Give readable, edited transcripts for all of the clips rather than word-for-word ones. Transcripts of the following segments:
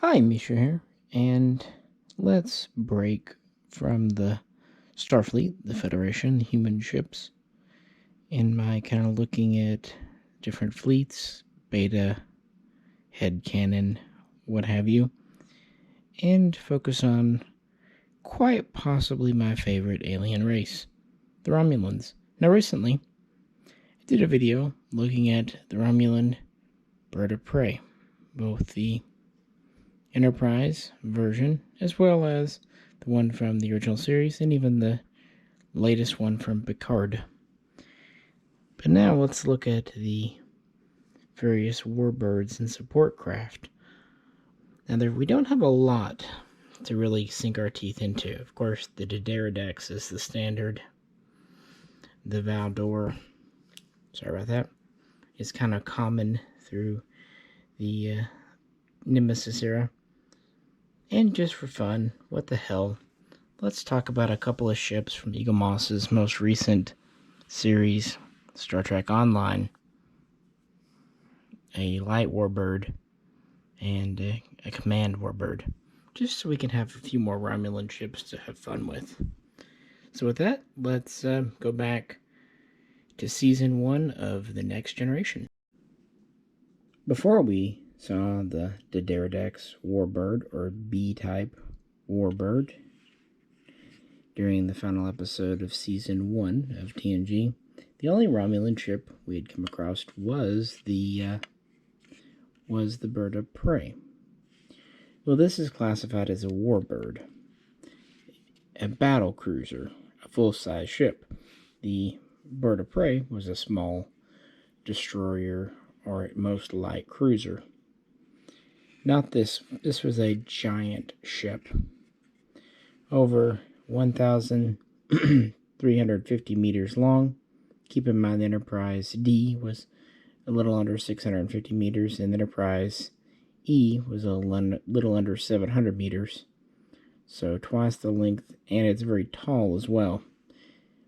Hi, Misha here, and let's break from the Starfleet, the Federation, the human ships, in my kind of looking at different fleets, beta, head canon, what have you, and focus on quite possibly my favorite alien race, the Romulans. Now, recently, I did a video looking at the Romulan bird of prey, both the Enterprise version, as well as the one from the original series, and even the latest one from Picard. But now let's look at the various warbirds and support craft. Now, we don't have a lot to really sink our teeth into. Of course, the Dideridex is the standard. The Valdore, sorry about that, is kind of common through the Nemesis era. And just for fun, what the hell, let's talk about a couple of ships from Eagle Moss's most recent series, Star Trek Online. A light warbird and a command warbird, just so we can have a few more Romulan ships to have fun with. So with that, let's go back to Season 1 of The Next Generation. Before we saw the Dideridex warbird, or B-type warbird, during the final episode of Season 1 of TNG, the only Romulan ship we had come across was the bird of prey. Well, this is classified as a warbird, a battle cruiser, a full-size ship. The bird of prey was a small destroyer, or at most light cruiser. Not this. This was a giant ship, over 1,350 meters long. Keep in mind the Enterprise D was a little under 650 meters, and the Enterprise E was a little under 700 meters. So twice the length, and it's very tall as well.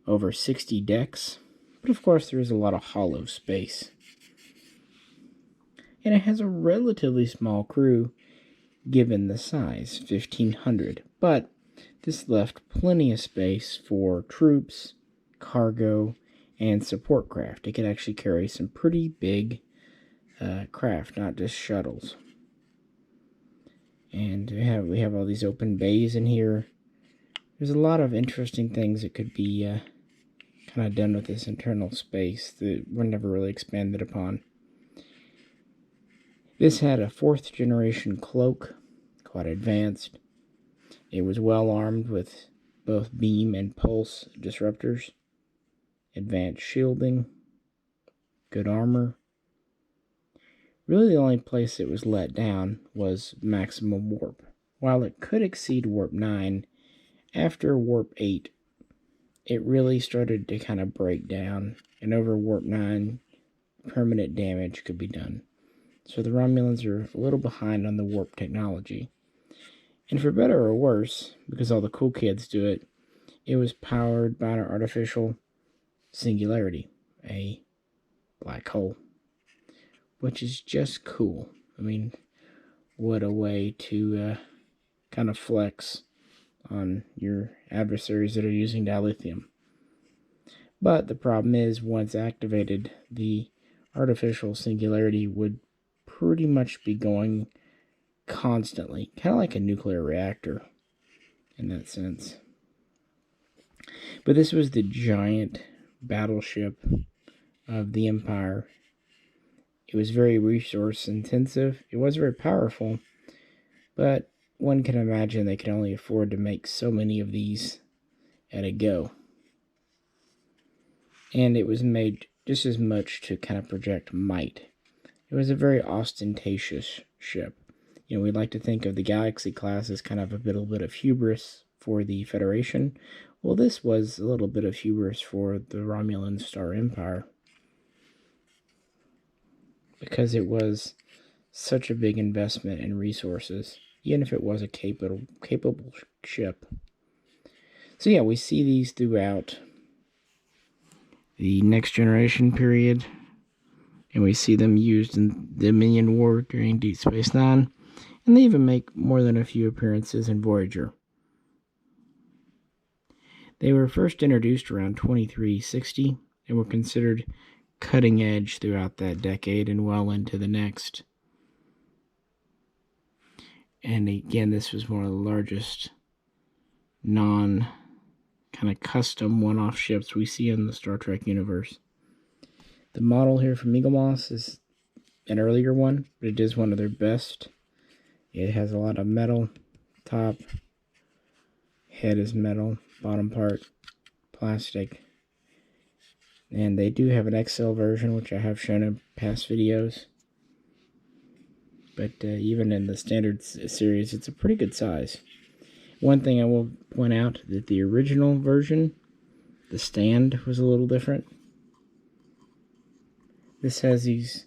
Over 60 decks, but of course there is a lot of hollow space. And it has a relatively small crew given the size, 1,500. But this left plenty of space for troops, cargo, and support craft. It could actually carry some pretty big craft, not just shuttles. And we have all these open bays in here. There's a lot of interesting things that could be kind of done with this internal space that were never really expanded upon. This had a 4th generation cloak, quite advanced. It was well armed with both beam and pulse disruptors, advanced shielding, good armor. Really the only place it was let down was maximum warp. While it could exceed warp 9, after warp 8, it really started to kind of break down, and over warp 9, permanent damage could be done. So the Romulans are a little behind on the warp technology. And for better or worse, because all the cool kids do it, it was powered by an artificial singularity, a black hole, which is just cool. I mean, what a way to kind of flex on your adversaries that are using dilithium. But the problem is, once activated, the artificial singularity would pretty much be going constantly, kind of like a nuclear reactor in that sense. But this was the giant battleship of the Empire. It was very resource intensive. It was very powerful, but one can imagine they could only afford to make so many of these at a go. And it was made just as much to kind of project might. It was a very ostentatious ship. You know, we like to think of the Galaxy class as kind of a little bit of hubris for the Federation. Well, this was a little bit of hubris for the Romulan Star Empire, because it was such a big investment in resources, even if it was a capable ship. So yeah, we see these throughout the Next Generation period, and we see them used in the Dominion War during Deep Space Nine. And they even make more than a few appearances in Voyager. They were first introduced around 2360 and were considered cutting edge throughout that decade and well into the next. And again, this was one of the largest kind of custom one-off ships we see in the Star Trek universe. The model here from Eagle Moss is an earlier one, but it is one of their best. It has a lot of metal. Top, head is metal, bottom part, plastic. And they do have an XL version, which I have shown in past videos. But even in the standard series, it's a pretty good size. One thing I will point out, that the original version, the stand was a little different. This has these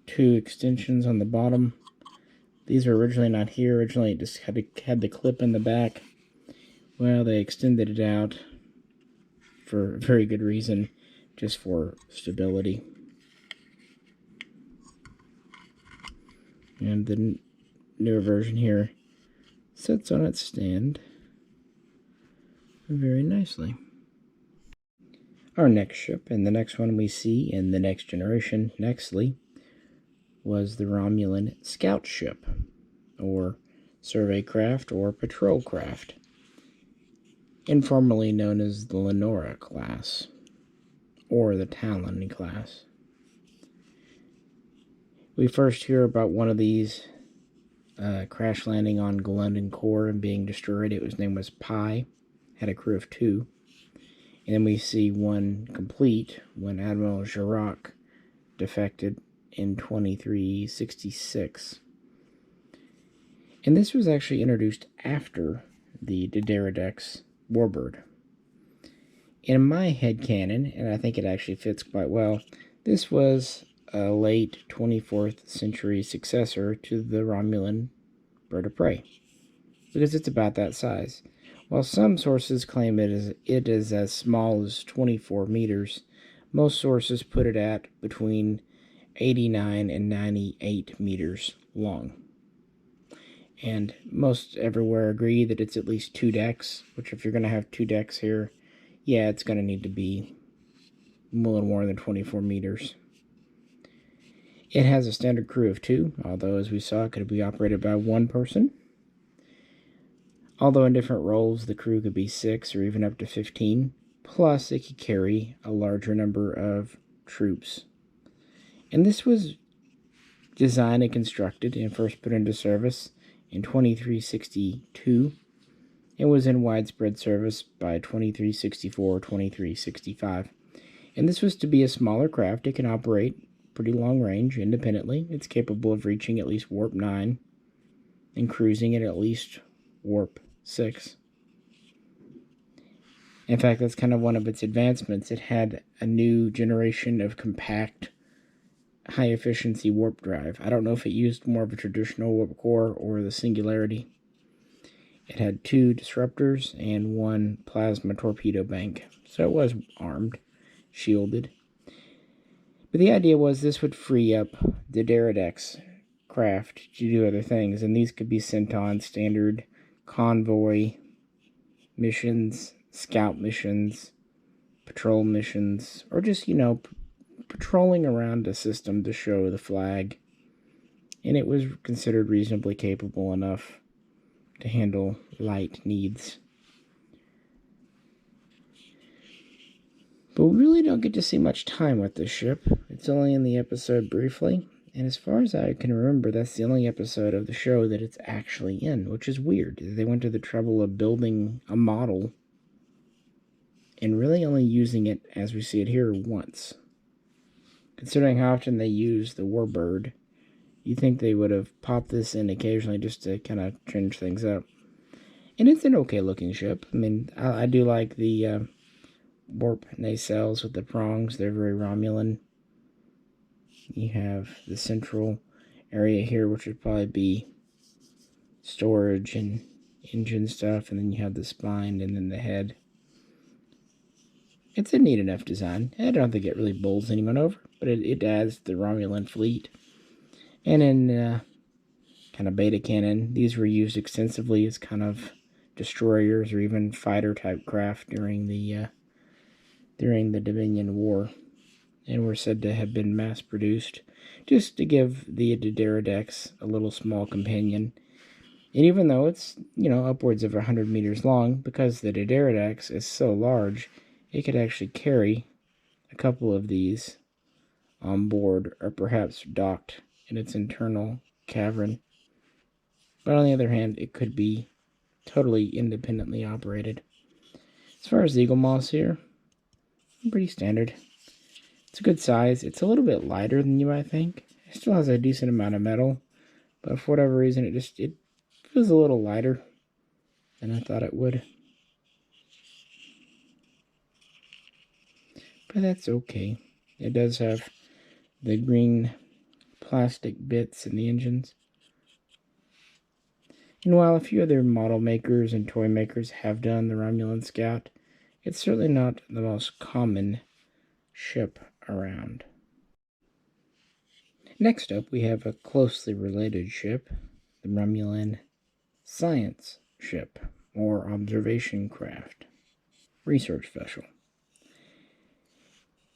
two extensions on the bottom. These were originally not here. Originally it just had the clip in the back. Well, they extended it out for a very good reason, just for stability. And the newer version here sits on its stand very nicely. Our next ship, and the next one we see in the Next Generation, nextly, was the Romulan scout ship, or survey craft, or patrol craft, informally known as the Lenora class, or the Talon class. We first hear about one of these crash landing on Golden Core and being destroyed. Its name was Pi, had a crew of 2. And then we see one complete when Admiral Jirac defected in 2366. And this was actually introduced after the Dideridex warbird. In my headcanon, and I think it actually fits quite well, this was a late 24th century successor to the Romulan bird of prey, because it's about that size. While some sources claim it is as small as 24 meters, most sources put it at between 89 and 98 meters long. And most everywhere agree that it's at least 2 decks, which if you're going to have 2 decks here, yeah, it's going to need to be a little more than 24 meters. It has a standard crew of 2, although as we saw, it could be operated by 1 person. Although in different roles, the crew could be 6 or even up to 15. Plus, it could carry a larger number of troops. And this was designed and constructed and first put into service in 2362. It was in widespread service by 2364-2365. And this was to be a smaller craft. It can operate pretty long range independently. It's capable of reaching at least warp 9 and cruising at least warp 6. In fact, that's kind of one of its advancements. It had a new generation of compact, high-efficiency warp drive. I don't know if it used more of a traditional warp core or the singularity. It had 2 disruptors and 1 plasma torpedo bank. So it was armed, shielded. But the idea was this would free up the Dideridex craft to do other things. And these could be sent on standard convoy missions, scout missions, patrol missions, or just, patrolling around a system to show the flag. And it was considered reasonably capable enough to handle light needs. But we really don't get to see much time with this ship. It's only in the episode briefly. And as far as I can remember, that's the only episode of the show that it's actually in, which is weird. They went to the trouble of building a model and really only using it, as we see it here, once. Considering how often they use the warbird, you think they would have popped this in occasionally just to kind of change things up. And it's an okay-looking ship. I mean, I do like the warp nacelles with the prongs. They're very Romulan. You have the central area here, which would probably be storage and engine stuff, and then you have the spine and then the head. It's a neat enough design. I don't think it really bowls anyone over, but it adds the Romulan fleet. And in kind of beta cannon. These were used extensively as kind of destroyers or even fighter type craft during the Dominion War, and were said to have been mass produced just to give the Dideridex a little small companion. And even though it's, upwards of 100 meters long, because the Dideridex is so large, it could actually carry a couple of these on board, or perhaps docked in its internal cavern. But on the other hand, it could be totally independently operated. As far as the Eagle Moss here, pretty standard. It's a good size. It's a little bit lighter than you might think. It still has a decent amount of metal, but for whatever reason, it feels a little lighter than I thought it would. But that's okay. It does have the green plastic bits in the engines. And while a few other model makers and toy makers have done the Romulan Scout, it's certainly not the most common ship around. Next up, we have a closely related ship, the Romulan Science Ship, or Observation Craft, Research Vessel.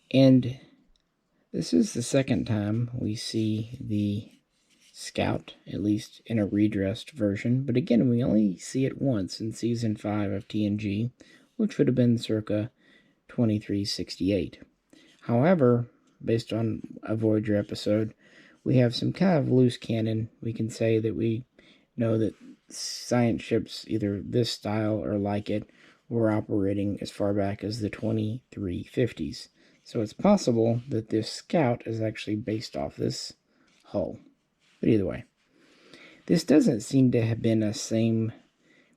And this is the second time we see the Scout, at least in a redressed version, but again, we only see it once in Season 5 of TNG, which would have been circa 2368. However, based on a Voyager episode, we have some kind of loose canon. We can say that we know that science ships, either this style or like it, were operating as far back as the 2350s. So it's possible that this Scout is actually based off this hull. But either way, this doesn't seem to have been a same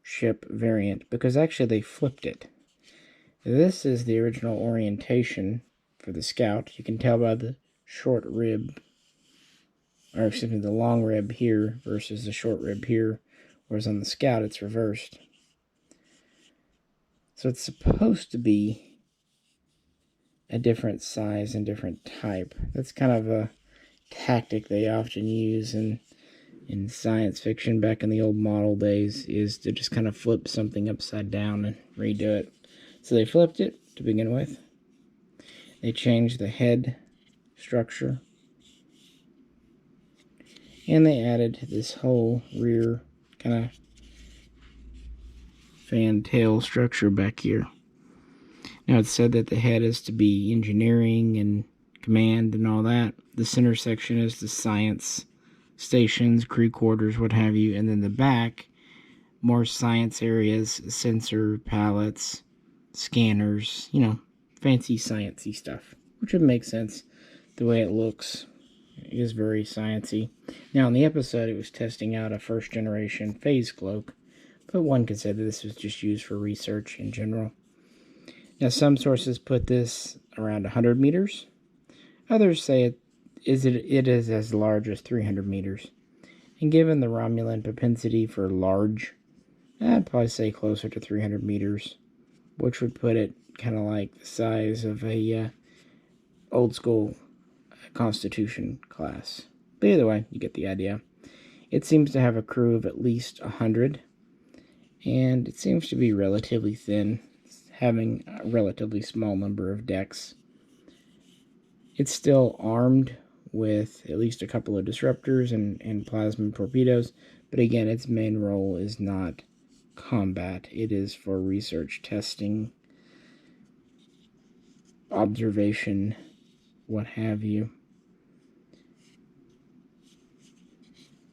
ship variant, because actually they flipped it. This is the original orientation for the Scout. You can tell by the short rib, or excuse me, the long rib here versus the short rib here, whereas on the Scout it's reversed. So it's supposed to be a different size and different type. That's kind of a tactic they often use in science fiction back in the old model days, is to just kind of flip something upside down and redo it. So they flipped it to begin with. They changed the head structure, and they added this whole rear kind of fan tail structure back here. Now it's said that the head is to be engineering and command and all that. The center section is the science stations, crew quarters, what have you, and then the back, more science areas, sensor palettes, scanners, fancy sciencey stuff, which would make sense. The way it looks is very sciencey. Now in the episode, it was testing out a first generation phase cloak, but one could say that this was just used for research in general. Now some sources put this around 100 meters. Others say it is as large as 300 meters. And given the Romulan propensity for large, I'd probably say closer to 300 meters, which would put it kind of like the size of a old school Constitution class. But either way, you get the idea. It seems to have a crew of at least 100, and it seems to be relatively thin, having a relatively small number of decks. It's still armed with at least a couple of disruptors and plasma torpedoes, but again, its main role is not combat. It is for research, testing, observation, what have you.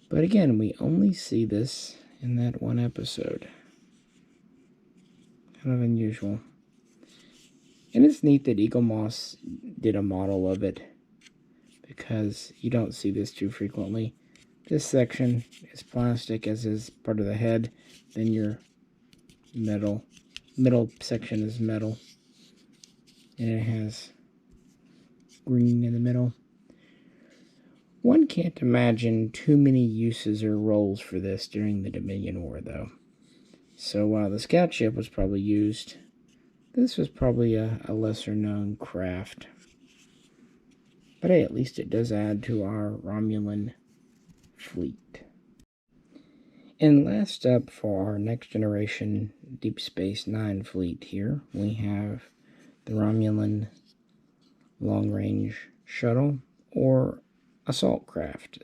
But again, we only see this in that one episode. Kind of unusual. And it's neat that Eagle Moss did a model of it, because you don't see this too frequently. This section is plastic, as is part of the head. Then your middle section is metal, and it has green in the middle. One can't imagine too many uses or roles for this during the Dominion War, though. So while the scout ship was probably used, this was probably a lesser-known craft. But hey, at least it does add to our Romulan fleet. And last up for our next generation Deep Space Nine fleet here, we have the Romulan long-range shuttle, or assault craft,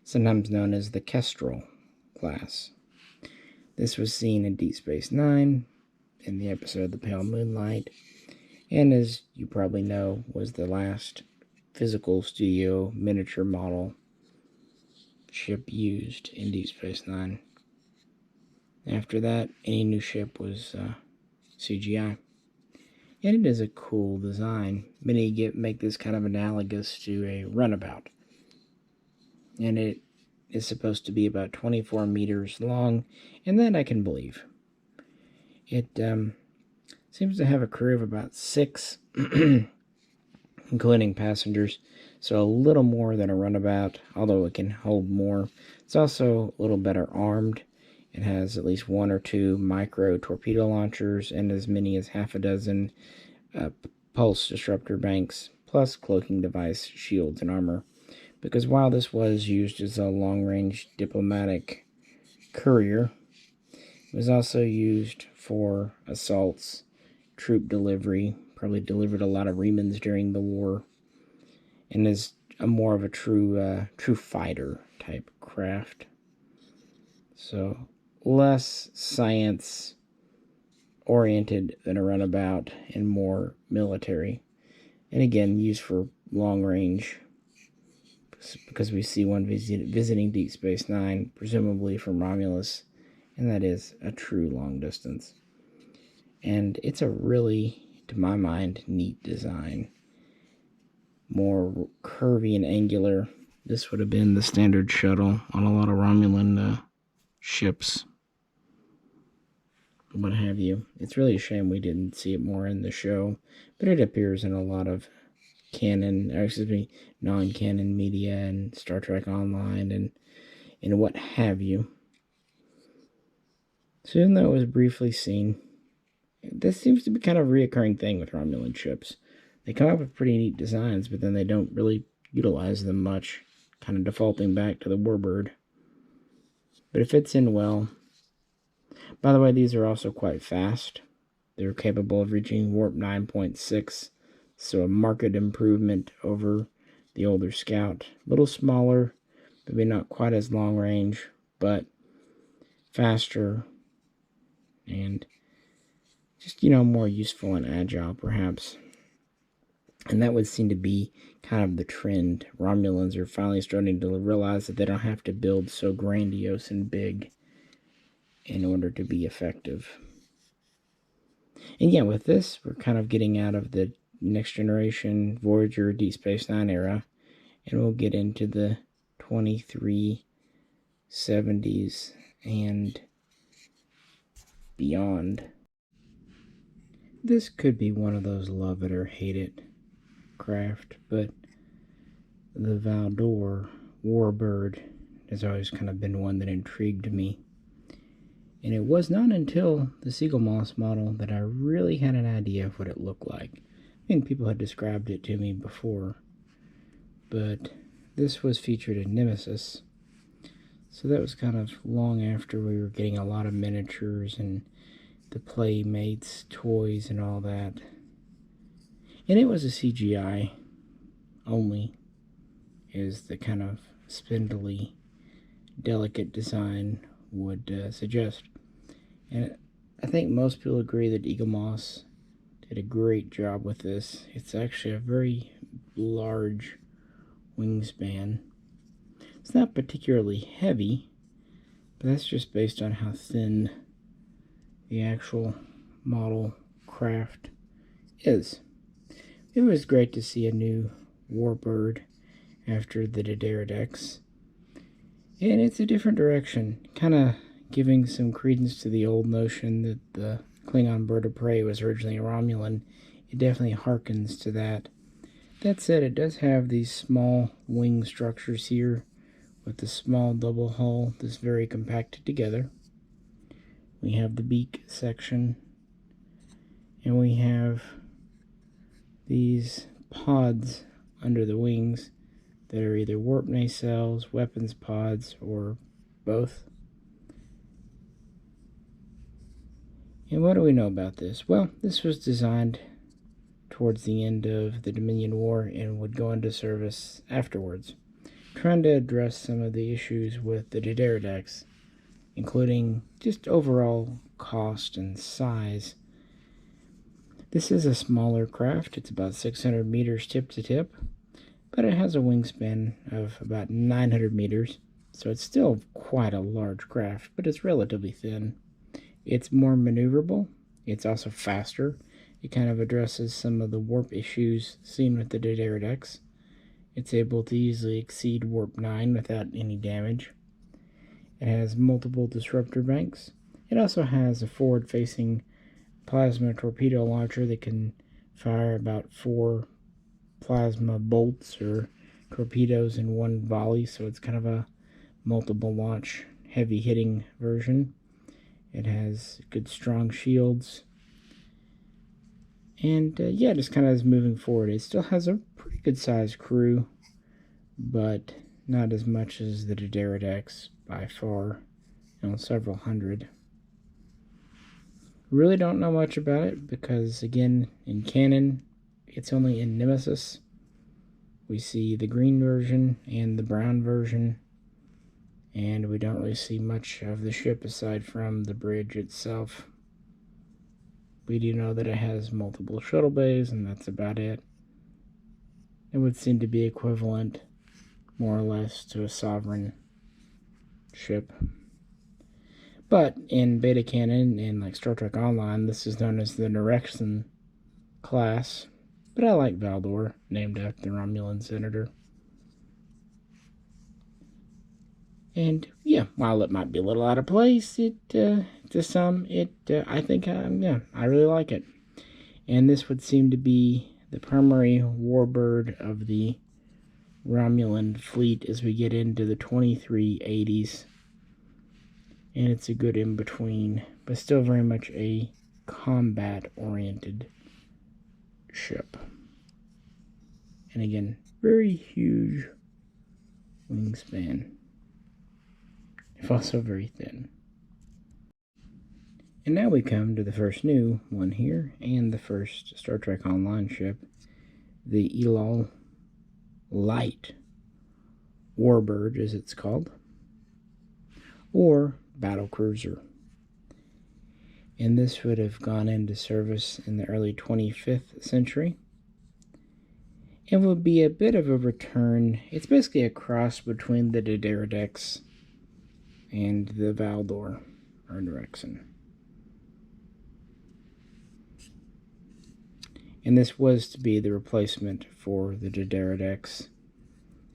sometimes known as the Kestrel class. This was seen in Deep Space Nine in the episode The Pale Moonlight, and as you probably know, was the last physical studio miniature model ship used in Deep Space Nine. After that, any new ship was CGI. And it is a cool design. Many make this kind of analogous to a runabout. And it is supposed to be about 24 meters long, and that I can believe. It seems to have a crew of about 6, including passengers, so a little more than a runabout, although it can hold more. It's also a little better armed. It has at least 1 or 2 micro torpedo launchers and as many as half a dozen pulse disruptor banks, plus cloaking device, shields, and armor. Because while this was used as a long-range diplomatic courier, it was also used for assaults, troop delivery, probably delivered a lot of remnants during the war, and is more of a true fighter type craft. So less science oriented than a runabout and more military, and again used for long range, because we see one visiting Deep Space Nine, presumably from Romulus, and that is a true long distance. And it's a really, to my mind, neat design. More curvy and angular. This would have been the standard shuttle on a lot of Romulan ships, what have you. It's really a shame we didn't see it more in the show, but it appears in a lot of non-canon media and Star Trek Online and what have you. So even though it was briefly seen, this seems to be kind of a reoccurring thing with Romulan ships. They come up with pretty neat designs, but then they don't really utilize them much, kind of defaulting back to the warbird. But it fits in well. By the way, these are also quite fast. They're capable of reaching warp 9.6, so a marked improvement over the older Scout. A little smaller, maybe not quite as long range, but faster and just, more useful and agile, perhaps. And that would seem to be kind of the trend. Romulans are finally starting to realize that they don't have to build so grandiose and big in order to be effective. And yeah, with this, we're kind of getting out of the next generation Voyager Deep Space Nine era, and we'll get into the 2370s and beyond. This could be one of those love it or hate it craft, but the Valdore warbird has always kind of been one that intrigued me. And it was not until the Seagull Moss model that I really had an idea of what it looked like. I think people had described it to me before, but this was featured in Nemesis, so that was kind of long after we were getting a lot of miniatures and the Playmates toys and all that. And it was a CGI only, is the kind of spindly, delicate design would suggest. And I think most people agree that Eagle Moss did a great job with this. It's actually a very large wingspan. It's not particularly heavy, but that's just based on how thin the actual model craft is. It was great to see a new warbird after the D'Deridex. And it's a different direction, kind of giving some credence to the old notion that the Klingon bird of prey was originally a Romulan. It definitely harkens to that. That said, it does have these small wing structures here with the small double hull that's very compacted together. We have the beak section, and we have these pods under the wings that are either warp nacelles, weapons pods, or both. And what do we know about this? Well, this was designed towards the end of the Dominion War and would go into service afterwards, trying to address some of the issues with the Pterodactyls, including just overall cost and size. This is a smaller craft. It's about 600 meters tip to tip, but it has a wingspan of about 900 meters, so it's still quite a large craft, but it's relatively thin. It's more maneuverable. It's also faster. It kind of addresses some of the warp issues seen with the Pterodactyls. It's able to easily exceed warp 9 without any damage. It has multiple disruptor banks. It also has a forward-facing plasma torpedo launcher that can fire about 4 plasma bolts or torpedoes in one volley, so it's kind of a multiple launch, heavy hitting version. It has good strong shields. And yeah, just kind of is moving forward. It still has a pretty good sized crew, but not as much as the Pterodactyls by far, several hundred. Really don't know much about it because, again, in Canon, it's only in Nemesis. We see the green version and the brown version, and we don't really see much of the ship aside from the bridge itself. We do know that it has multiple shuttle bays, and that's about it. It would seem to be equivalent, more or less, to a sovereign ship. But in beta canon and like Star Trek Online, this is known as the Norexan class. But I like Valdore, named after the Romulan senator. And yeah, while it might be a little out of place, I think, I really like it. And this would seem to be the primary warbird of the Romulan fleet as we get into the 2380s. And it's a good in-between, but still very much a combat-oriented ship. And again, very huge wingspan. If also very thin. And now we come to the first new one here, and the first Star Trek Online ship, the Elal Light Warbird, as it's called, or battle cruiser. And this would have gone into service in the early 25th century. It would be a bit of a return. It's basically a cross between the Pterodactyls and the Valdore, or Norexan. And this was to be the replacement for the Pterodactyls,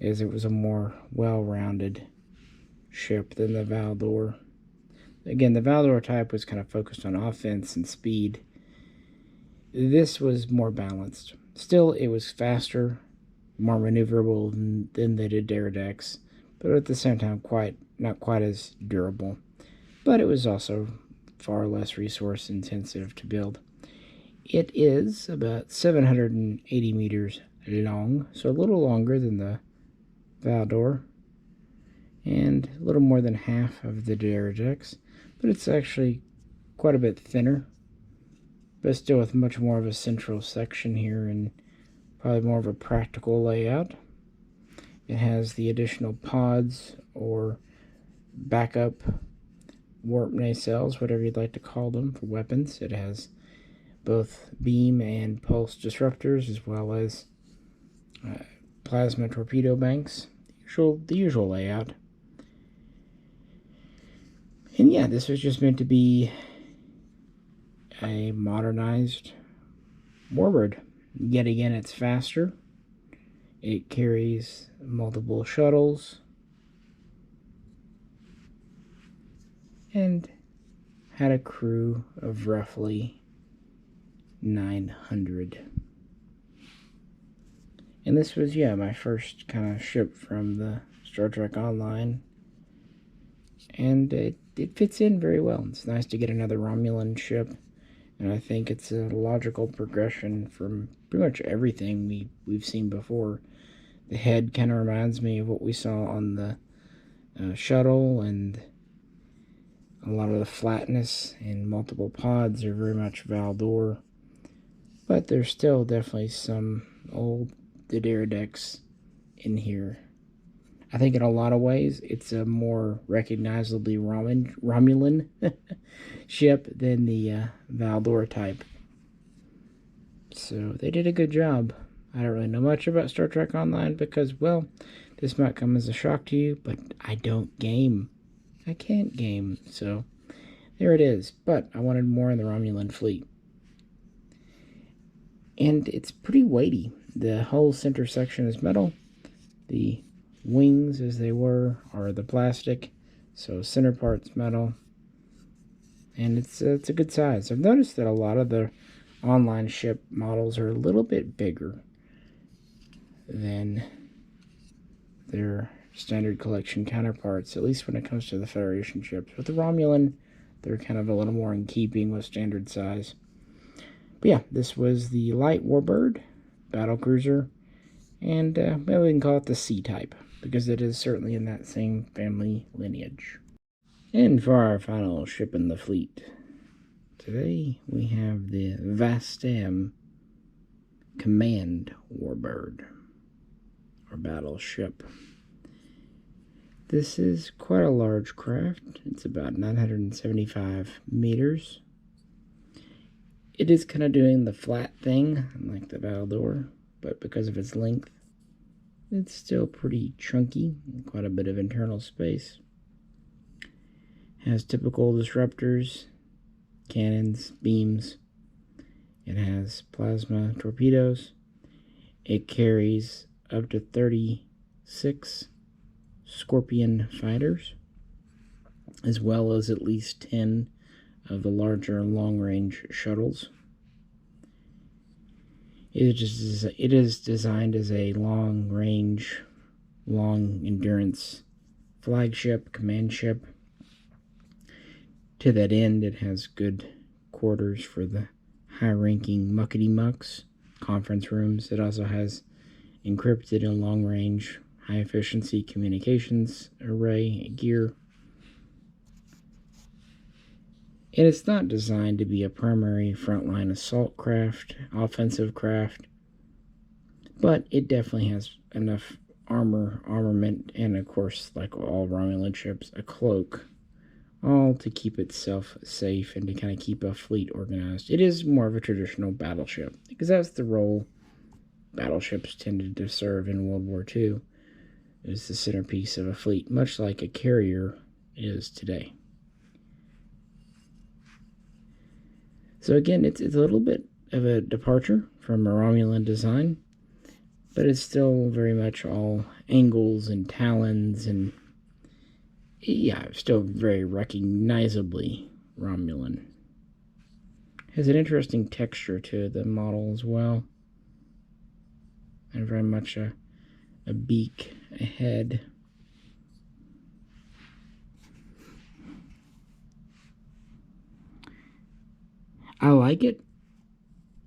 as it was a more well-rounded ship than the Valdore. Again, the Valdore type was kind of focused on offense and speed. This was more balanced. Still, it was faster, more maneuverable than the Pterodactyls, but at the same time, not quite as durable. But it was also far less resource intensive to build. It is about 780 meters long, so a little longer than the Valdore, and a little more than half of the Pterodactyls, but it's actually quite a bit thinner, but still with much more of a central section here and probably more of a practical layout. It has the additional pods or backup warp nacelles, whatever you'd like to call them, for weapons. It has both beam and pulse disruptors, as well as plasma torpedo banks. The usual layout. And yeah, this was just meant to be a modernized warbird. Yet again, it's faster. It carries multiple shuttles. And had a crew of roughly 900. And this was, my first kind of ship from the Star Trek Online. And it fits in very well. It's nice to get another Romulan ship. And I think it's a logical progression from pretty much everything we've seen before. The head kind of reminds me of what we saw on the shuttle, and A lot of the flatness and multiple pods are very much Valdore, but there's still definitely some old decks in here. I think in a lot of ways it's a more recognizably Romulan ship than the Valdore type. So they did a good job. I don't really know much about Star Trek Online because, well, this might come as a shock to you, but I don't game. I can't game, so there it is. But I wanted more in the Romulan fleet. And it's pretty weighty. The whole center section is metal. The wings, as they were, are the plastic. So center part's metal. And it's a good size. I've noticed that a lot of the online ship models are a little bit bigger than their standard collection counterparts, at least when it comes to the Federation ships. With the Romulan, they're kind of a little more in keeping with standard size. But yeah, this was the light warbird battlecruiser, and maybe we can call it the C-type, because it is certainly in that same family lineage. And for our final ship in the fleet, today we have the Vastam Command Warbird, or battleship. This is quite a large craft. It's about 975 meters. It is kind of doing the flat thing, like the Valdore, but because of its length, it's still pretty chunky, quite a bit of internal space. Has typical disruptors, cannons, beams. It has plasma torpedoes. It carries up to 36 Scorpion fighters, as well as at least 10 of the larger long-range shuttles. It is designed as a long-range, long-endurance flagship, command ship. To that end, it has good quarters for the high-ranking muckety-mucks, conference rooms. It also has encrypted and long-range, high-efficiency communications array gear. And it's not designed to be a primary frontline assault craft, offensive craft, but it definitely has enough armament, and of course, like all Romulan ships, a cloak, all to keep itself safe and to kind of keep a fleet organized. It is more of a traditional battleship, because that's the role battleships tended to serve in World War II, is the centerpiece of a fleet, much like a carrier is today. So again, it's a little bit of a departure from a Romulan design, but it's still very much all angles and talons, and yeah, still very recognizably Romulan. Has an interesting texture to the model as well, and very much a beak, a head. I like it,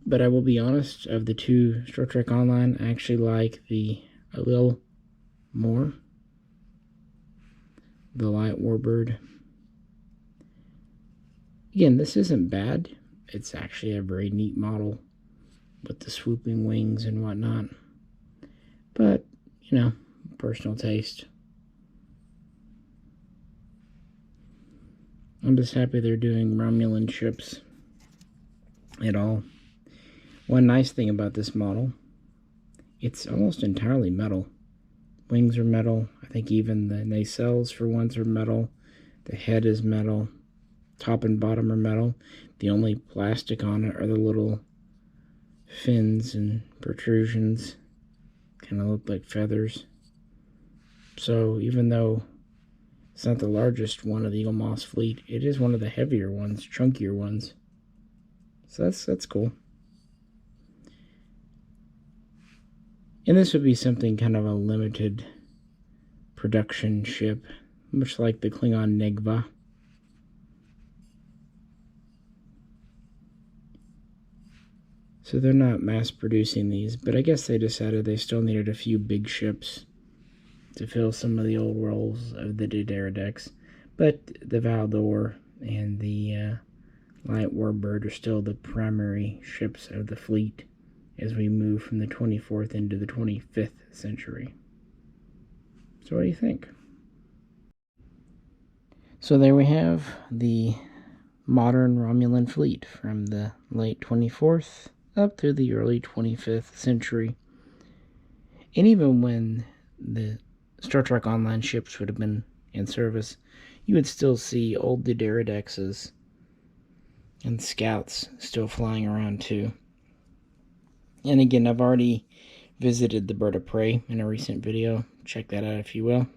but I will be honest, of the two Star Trek Online, I actually like a little more the light warbird. Again, this isn't bad. It's actually a very neat model with the swooping wings and whatnot. But, you know, personal taste. I'm just happy they're doing Romulan ships at all. One nice thing about this model, it's almost entirely metal. Wings are metal. I think even the nacelles for ones are metal. The head is metal. Top and bottom are metal. The only plastic on it are the little fins and protrusions. Kind of look like feathers. So even though it's not the largest one of the Eagle Moss fleet, it is one of the heavier ones, chunkier ones. So that's cool. And this would be something kind of a limited production ship, much like the Klingon Negva. So they're not mass producing these, but I guess they decided they still needed a few big ships to fill some of the old roles of the decks. But the Valdore and the light warbird are still the primary ships of the fleet as we move from the 24th into the 25th century. So what do you think? So there we have the modern Romulan fleet from the late 24th up through the early 25th century. And even when the Star Trek Online ships would have been in service, you would still see old Diderodexes and scouts still flying around too. And again, I've already visited the Bird of Prey in a recent video. Check that out if you will.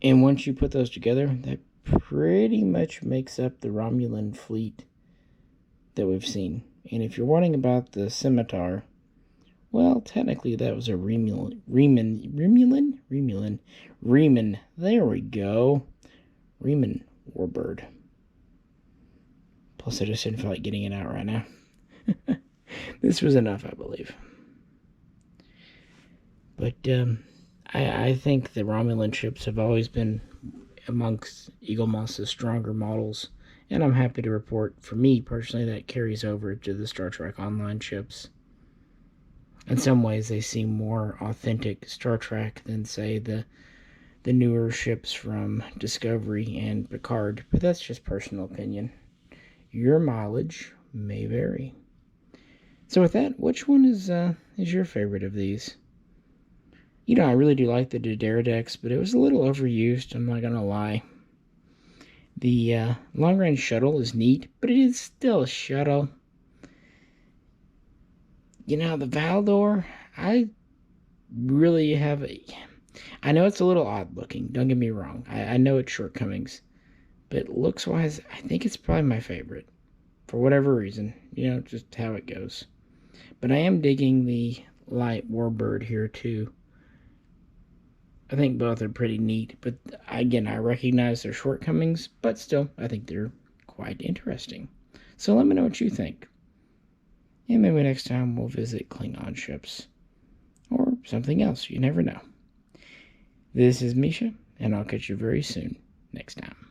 And once you put those together, that pretty much makes up the Romulan fleet that we've seen. And if you're wondering about the scimitar, well, technically that was a Remulan. There we go. Reman warbird. Plus, I just didn't feel like getting it out right now. This was enough, I believe. But I think the Romulan ships have always been amongst Eaglemoss's stronger models, and I'm happy to report, for me personally, that carries over to the Star Trek Online ships. In some ways, they seem more authentic Star Trek than, say, the newer ships from Discovery and Picard, but that's just personal opinion. Your mileage may vary. So with that, which one is your favorite of these? You know, I really do like the Diderodex, but it was a little overused, I'm not gonna lie. The long-range shuttle is neat, but it is still a shuttle. You know, the Valdore, I really have I know it's a little odd looking, don't get me wrong. I know its shortcomings, but looks-wise, I think it's probably my favorite. For whatever reason, you know, just how it goes. But I am digging the light warbird here too. I think both are pretty neat, but again, I recognize their shortcomings, but still, I think they're quite interesting. So let me know what you think. And maybe next time we'll visit Klingon ships. Or something else, you never know. This is Misha, and I'll catch you very soon next time.